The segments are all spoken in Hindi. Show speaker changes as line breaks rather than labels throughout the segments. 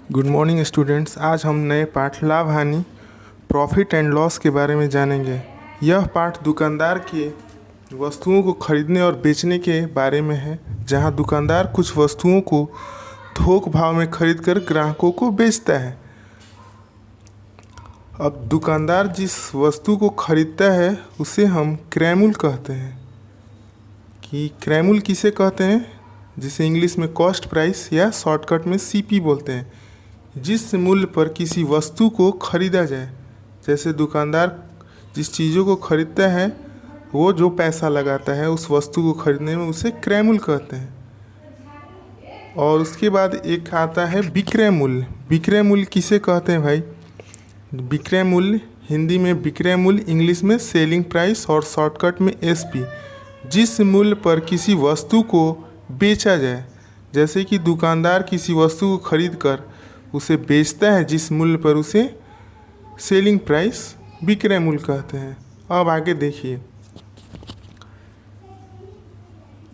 Good morning students. आज हम नए पाठ लाभ हानि प्रॉफिट एंड लॉस के बारे में जानेंगे। यह पाठ दुकानदार के वस्तुओं को खरीदने और बेचने के बारे में है, जहां दुकानदार कुछ वस्तुओं को थोक भाव में खरीदकर ग्राहकों को बेचता है। अब दुकानदार जिस वस्तु को खरीदता है उसे हम क्रय मूल्य कहते हैं। कि क्रय मूल्य किसे कहते हैं, जिसे इंग्लिश में कॉस्ट प्राइस या शॉर्टकट में सीपी बोलते हैं। जिस मूल्य पर किसी वस्तु को खरीदा जाए, जैसे दुकानदार जिस चीज़ों को खरीदता है वो जो पैसा लगाता है उस वस्तु को खरीदने में, उसे क्रय मूल्य कहते हैं। और उसके बाद एक आता है विक्रय मूल्य। विक्रय मूल्य किसे कहते हैं भाई? विक्रय मूल्य हिंदी में विक्रय मूल्य, इंग्लिश में सेलिंग प्राइस और शॉर्टकट में एसपी। जिस मूल्य पर किसी वस्तु को बेचा जाए, जैसे कि दुकानदार किसी वस्तु को खरीद कर उसे बेचता है जिस मूल्य पर, उसे सेलिंग प्राइस विक्रय मूल्य कहते हैं। अब आगे देखिए,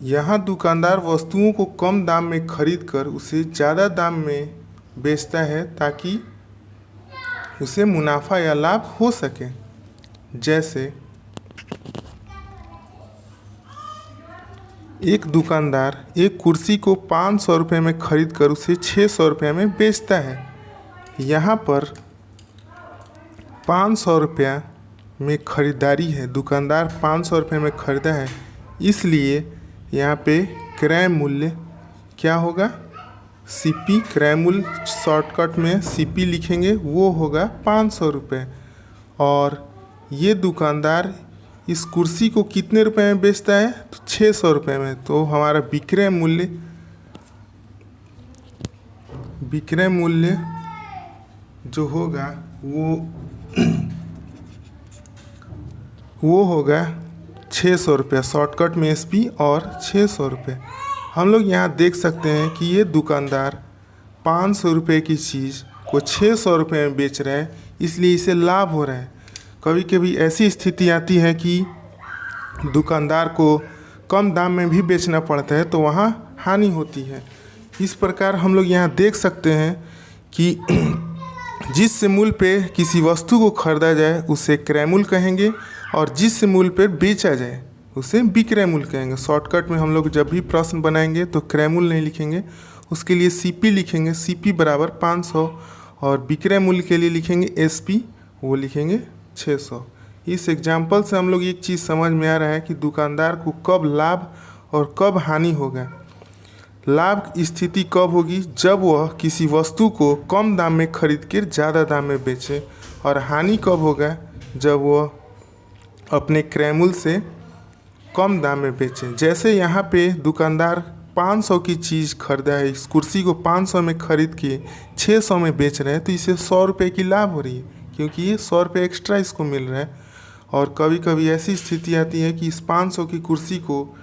यहाँ दुकानदार वस्तुओं को कम दाम में खरीद कर उसे ज़्यादा दाम में बेचता है ताकि उसे मुनाफा या लाभ हो सके। जैसे एक दुकानदार एक कुर्सी को 500 रुपये में खरीद कर उसे 600 रुपये में बेचता है। यहाँ पर 500 रुपया में ख़रीदारी है, दुकानदार 500 रुपये में ख़रीदा है, इसलिए यहाँ पे क्रय मूल्य क्या होगा? सीपी। क्रय मूल्य शॉर्टकट में सीपी लिखेंगे, वो होगा 500 रुपये। और ये दुकानदार इस कुर्सी को कितने रुपए में बेचता है? तो 600 रुपये में। तो हमारा विक्रय मूल्य जो होगा वो होगा 600 रुपये। शॉर्टकट में एसपी और 600 रुपये। हम लोग यहाँ देख सकते हैं कि ये दुकानदार 500 रुपये की चीज़ को 600 रुपये में बेच रहा है, इसलिए इसे लाभ हो रहा है। कभी कभी ऐसी स्थिति आती है कि दुकानदार को कम दाम में भी बेचना पड़ता है, तो वहाँ हानि होती है। इस प्रकार हम लोग यहाँ देख सकते हैं कि जिस मूल्य पे किसी वस्तु को खरीदा जाए उसे क्रय मूल्य कहेंगे, और जिस मूल्य पे बेचा जाए उसे विक्रय मूल्य कहेंगे। शॉर्टकट में हम लोग जब भी प्रश्न बनाएंगे तो क्रय मूल्य नहीं लिखेंगे, उसके लिए सीपी लिखेंगे, सीपी बराबर 500। और विक्रय मूल्य के लिए लिखेंगे एसपी, वो लिखेंगे 600। इस एग्जाम्पल से हम लोग एक चीज़ समझ में आ रहा है कि दुकानदार को कब लाभ और कब हानि होगा। लाभ की स्थिति कब होगी? जब वह किसी वस्तु को कम दाम में खरीद कर ज़्यादा दाम में बेचे। और हानि कब होगा? जब वह अपने क्रय मूल्य से कम दाम में बेचे। जैसे यहाँ पे दुकानदार 500 की चीज़ खरीदा है, इस कुर्सी को 500 में खरीद के 600 में बेच रहे हैं, तो इसे 100 रुपये की लाभ हो रही है, क्योंकि ये 100 रुपये एक्स्ट्रा इसको मिल रहा है। और कभी कभी ऐसी स्थिति आती है कि इस 500 की कुर्सी को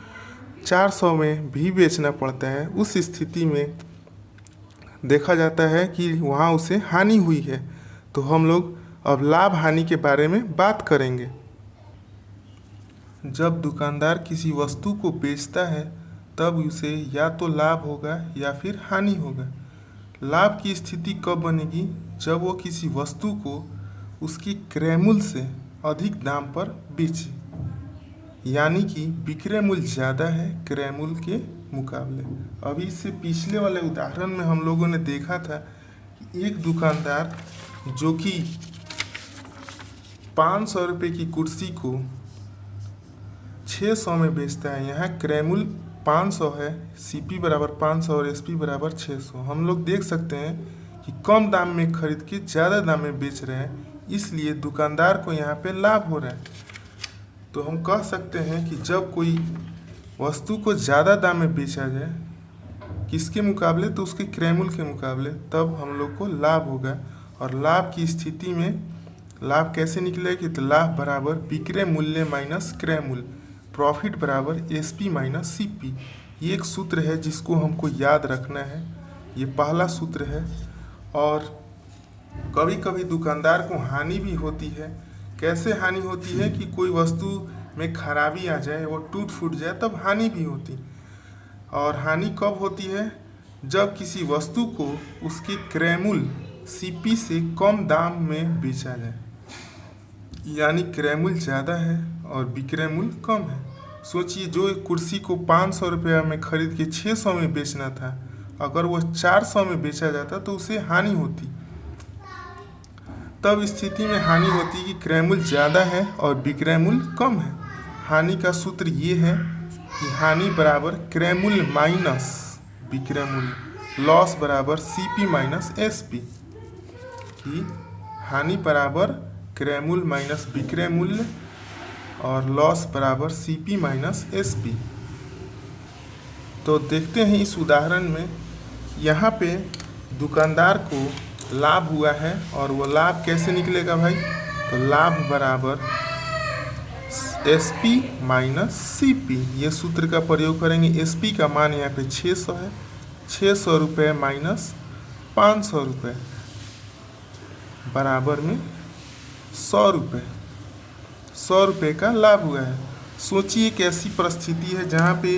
400 में भी बेचना पड़ता है। उस स्थिति में देखा जाता है कि वहाँ उसे हानि हुई है। तो हम लोग अब लाभ हानि के बारे में बात करेंगे। जब दुकानदार किसी वस्तु को बेचता है तब उसे या तो लाभ होगा या फिर हानि होगा। लाभ की स्थिति कब बनेगी? जब वो किसी वस्तु को उसकी क्रय मूल्य से अधिक दाम पर बेचे, यानी कि विक्रय मूल्य ज़्यादा है क्रय मूल्य के मुकाबले। अभी इससे पिछले वाले उदाहरण में हम लोगों ने देखा था कि एक दुकानदार जो कि 500 रुपये की कुर्सी को 600 में बेचता है। यहाँ क्रय मूल्य 500 है, सीपी बराबर 500 और एसपी बराबर 600। हम लोग देख सकते हैं कि कम दाम में खरीद के ज़्यादा दाम में बेच रहे हैं, इसलिए दुकानदार को यहाँ पे लाभ हो रहा है। तो हम कह सकते हैं कि जब कोई वस्तु को ज़्यादा दाम में बेचा जाए, किसके मुकाबले? तो उसके क्रय मूल्य के मुकाबले, तब हम लोग को लाभ होगा। और लाभ की स्थिति में लाभ कैसे निकलेगी? तो लाभ बराबर विक्रय मूल्य माइनस क्रय मूल्य, प्रॉफिट बराबर एसपी माइनस सीपी। ये एक सूत्र है जिसको हमको याद रखना है, ये पहला सूत्र है। और कभी कभी दुकानदार को हानि भी होती है। कैसे हानि होती है? कि कोई वस्तु में खराबी आ जाए, वो टूट फूट जाए, तब हानि भी होती। और हानि कब होती है? जब किसी वस्तु को उसके क्रय मूल्य सीपी से कम दाम में बेचा जाए, यानी क्रय मूल्य ज़्यादा है और विक्रय मूल्य कम है। सोचिए, जो एक कुर्सी को 500 रुपये में खरीद के 600 में बेचना था, अगर वो 400 में बेचा जाता तो उसे हानि होती। तब स्थिति में हानि होती कि क्रय मूल्य ज़्यादा है और विक्रय मूल्य कम है। हानि का सूत्र ये है कि हानि बराबर क्रय मूल्य माइनस विक्रय मूल्य, लॉस बराबर सीपी माइनस एसपी, कि हानि बराबर क्रय मूल्य माइनस विक्रय मूल्य और लॉस बराबर सीपी माइनस एसपी। तो देखते हैं इस उदाहरण में, यहाँ पे दुकानदार को लाभ हुआ है और वो लाभ कैसे निकलेगा भाई? तो लाभ बराबर एसपी माइनस सीपी, ये सूत्र का प्रयोग करेंगे। एसपी का मान यहाँ पे 600 है, 600 रुपये माइनस 500 रुपये बराबर में 100 रुपये, 100 रुपये का लाभ हुआ है। सोचिए एक ऐसी परिस्थिति है जहाँ पे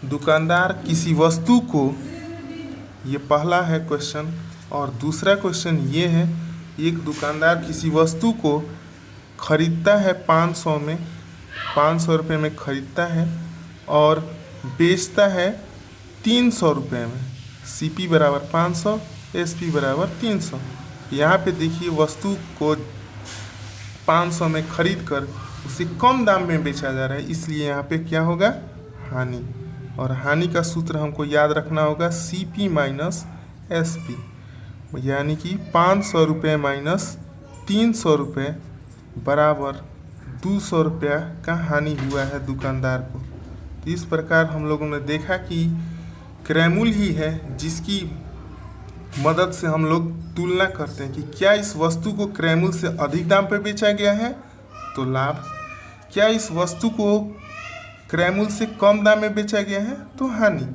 दुकानदार किसी वस्तु को, ये पहला है क्वेश्चन, और दूसरा क्वेश्चन ये है, एक दुकानदार किसी वस्तु को खरीदता है 500 में, 500 रुपये में खरीदता है और बेचता है 300 रुपये में। सीपी बराबर 500, एसपी बराबर 300। यहाँ पे देखिए वस्तु को 500 में खरीद कर उसे कम दाम में बेचा जा रहा है, इसलिए यहाँ पे क्या होगा? हानि। और हानि का सूत्र हमको याद रखना होगा सीपी माइनस एसपी, यानी कि 500 रुपये माइनस 300 रुपये बराबर 200 रुपया का हानि हुआ है दुकानदार को। तो इस प्रकार हम लोगों ने देखा कि क्रय मूल्य ही है जिसकी मदद से हम लोग तुलना करते हैं कि क्या इस वस्तु को क्रय मूल्य से अधिक दाम पर बेचा गया है तो लाभ, क्या इस वस्तु को क्रय मूल्य से कम दाम में बेचा गया है तो हानि।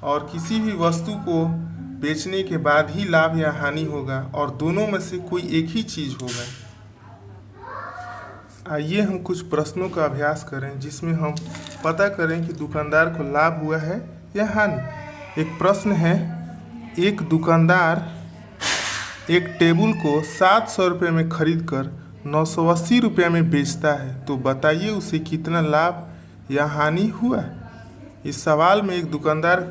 और किसी भी वस्तु को बेचने के बाद ही लाभ या हानि होगा और दोनों में से कोई एक ही चीज़ होगा। आइए हम कुछ प्रश्नों का अभ्यास करें जिसमें हम पता करें कि दुकानदार को लाभ हुआ है या हानि। एक प्रश्न है, एक दुकानदार एक टेबल को 700 रुपये में खरीद कर 980 रुपये में बेचता है, तो बताइए उसे कितना लाभ या हानि हुआ। इस सवाल में एक दुकानदार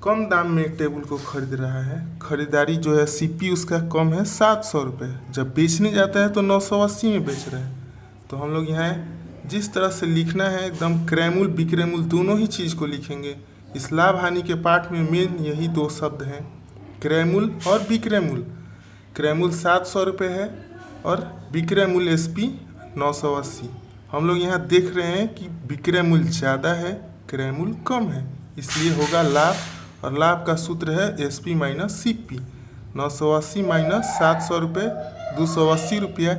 कम दाम में एक टेबल को खरीद रहा है, खरीदारी जो है सीपी उसका कम है 700 रुपये, जब बेचने जाता है तो 980 में बेच रहा है। तो हम लोग यहाँ जिस तरह से लिखना है एकदम क्रय मूल्य विक्रय मूल्य दोनों ही चीज़ को लिखेंगे। इस लाभ हानि के पाठ में मेन यही दो शब्द हैं, क्रय मूल्य और विक्रय मूल्य। क्रय मूल्य 700 रुपये है और विक्रय मूल्य एसपी 980। हम लोग यहाँ देख रहे हैं कि विक्रय मूल्य ज़्यादा है, क्रय मूल्य कम है, इसलिए होगा लाभ। और लाभ का सूत्र है एसपी माइनस सीपी। 980 माइनस 700 रुपये, 280 रुपया,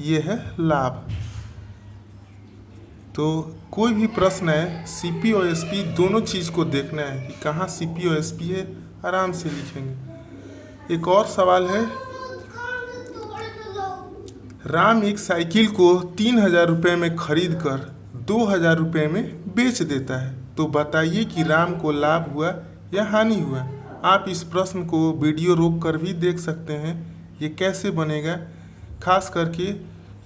ये है लाभ। तो कोई भी प्रश्न है, सीपी और एसपी दोनों चीज़ को देखना है कि कहाँ सीपी और एसपी है, आराम से लिखेंगे। एक और सवाल है, राम एक साइकिल को 3000 रुपये में खरीद कर 2000 रुपये में बेच देता है, तो बताइए कि राम को लाभ हुआ या हानि हुआ। आप इस प्रश्न को वीडियो रोक कर भी देख सकते हैं, ये कैसे बनेगा। खास करके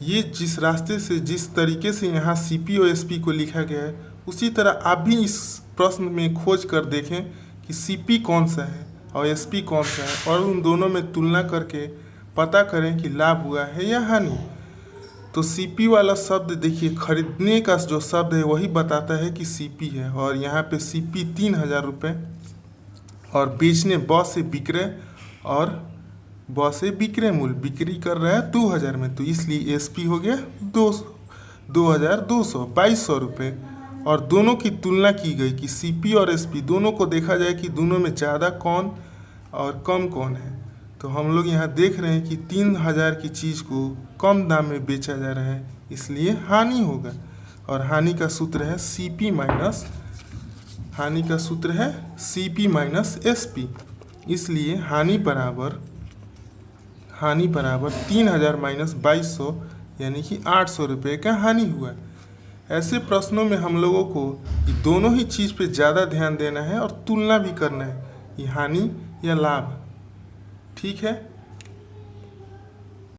ये जिस रास्ते से, जिस तरीके से यहाँ सीपी और एसपी को लिखा गया है, उसी तरह आप भी इस प्रश्न में खोज कर देखें कि सीपी कौन सा है और एसपी कौन सा है, और उन दोनों में तुलना करके पता करें कि लाभ हुआ है या हानि। तो सीपी वाला शब्द देखिए, खरीदने का जो शब्द है वही बताता है कि सीपी है, और यहाँ पे सीपी 3000 रुपये और बेचने ब से विक्रय और ब से विक्रय मूल्य, बिक्री कर रहा है 2000 में, तो इसलिए एसपी हो गया 2200, 2200 रुपये। और दोनों की तुलना की गई कि सीपी और एसपी दोनों को देखा जाए कि दोनों में ज़्यादा कौन और कम कौन है। तो हम लोग यहाँ देख रहे हैं कि 3000 की चीज़ को कम दाम में बेचा जा रहा है, इसलिए हानि होगा। और हानि का सूत्र है सीपी माइनस, हानि का सूत्र है सीपी माइनस एसपी, इसलिए हानि बराबर 3000 माइनस 2200, यानी कि 800 रुपये का हानि हुआ। ऐसे प्रश्नों में हम लोगों को ये दोनों ही चीज़ पे ज़्यादा ध्यान देना है और तुलना भी करना है, ये हानि या लाभ। ठीक है।